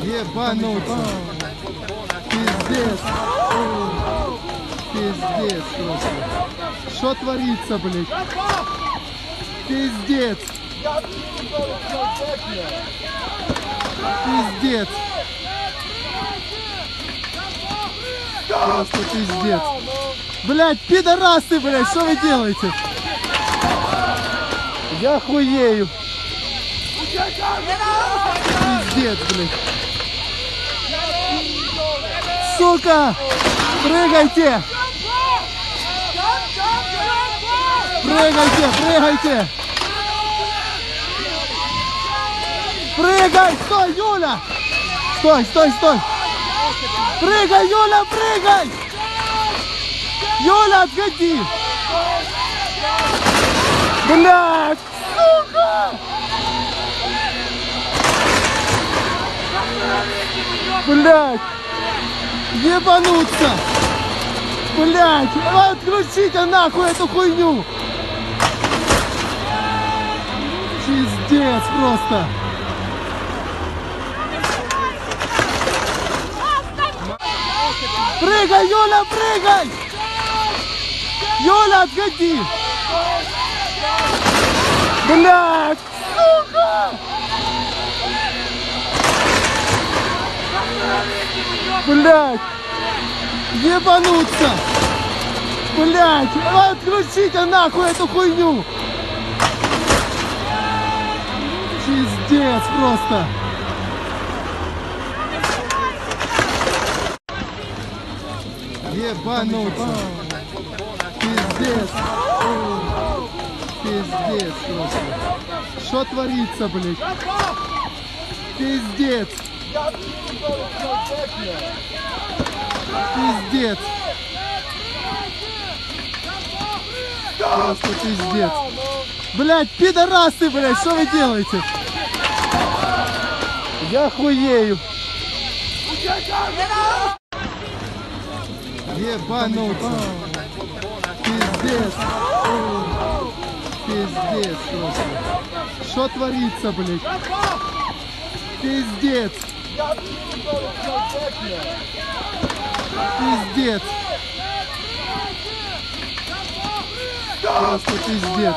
Ебануться. Пиздец. Пиздец просто. Что творится, блядь? Пиздец. Пиздец. Просто пиздец. Блядь, пидорасы, блядь, что вы делаете? Я хуею. Пиздец, блядь. Сука! Прыгайте! Прыгайте, прыгайте! Прыгай! Стой, Юля! Стой, стой, стой! Прыгай, Юля, прыгай! Юля, отходи! Блядь! Сука! Блядь! Ебануться! Блядь! Отключите нахуй эту хуйню! Пиздец просто! Прыгай, Юля, прыгай! Юля, отходи! Блядь! Сука! Блядь! Ебануться! Блядь! Отключите нахуй эту хуйню! Пиздец просто! Ебануться! Пиздец! Пиздец просто! Что творится, блядь? Пиздец! Пиздец! Просто пиздец! Блядь, пидорасы, блядь, что вы делаете? Я хуею! Ебануться! Пиздец! Пиздец просто! Что творится, блядь? Пиздец! Пиздец! Просто пиздец!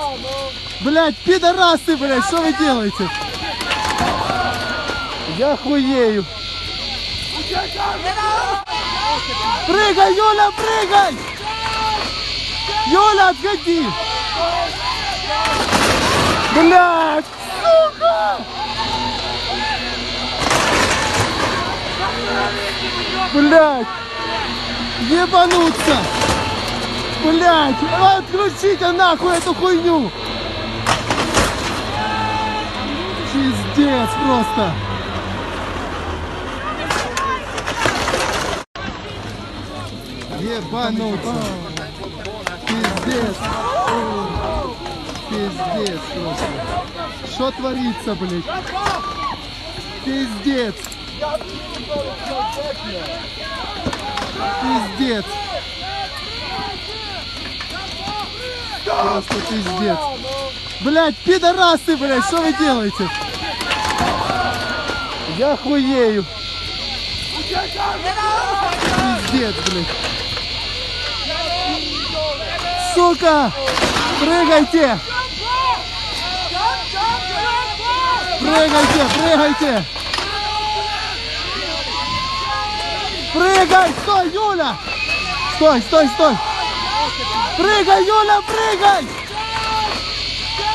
Блядь, пидорасы, блядь, что вы делаете? Я хуею! Прыгай, Юля, прыгай! Юля, отходи! Блядь! Сука! Блядь! Ебануться! Блядь! Отключите нахуй эту хуйню! Пиздец просто! Ебануться! Блядь! Ебануться! Блядь! Ебануться! Блядь! Ебануться! Блядь! Ебануться! Блядь! Отключите нахуй эту хуйню! Пиздец просто! Блядь! Отключите нахуй эту хуйню! Пиздец просто! Ебануться! Пиздец! Пиздец просто! Что творится, блядь? Пиздец! Пиздец! Просто пиздец! Блядь, пидорасы, блядь, что вы делаете? Я хуею! Пиздец, блядь! Сука! Прыгайте! Прыгайте, прыгайте! Прыгай! Стой, Юля! Стой, стой, стой! Прыгай, Юля, прыгай!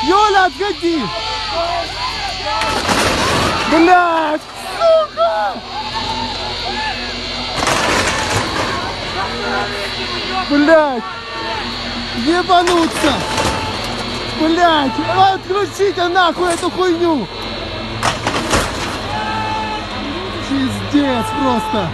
Юля, отходи! Блядь! Сука! Блядь! Ебануться! Блядь! Отключите нахуй эту хуйню! Пиздец просто!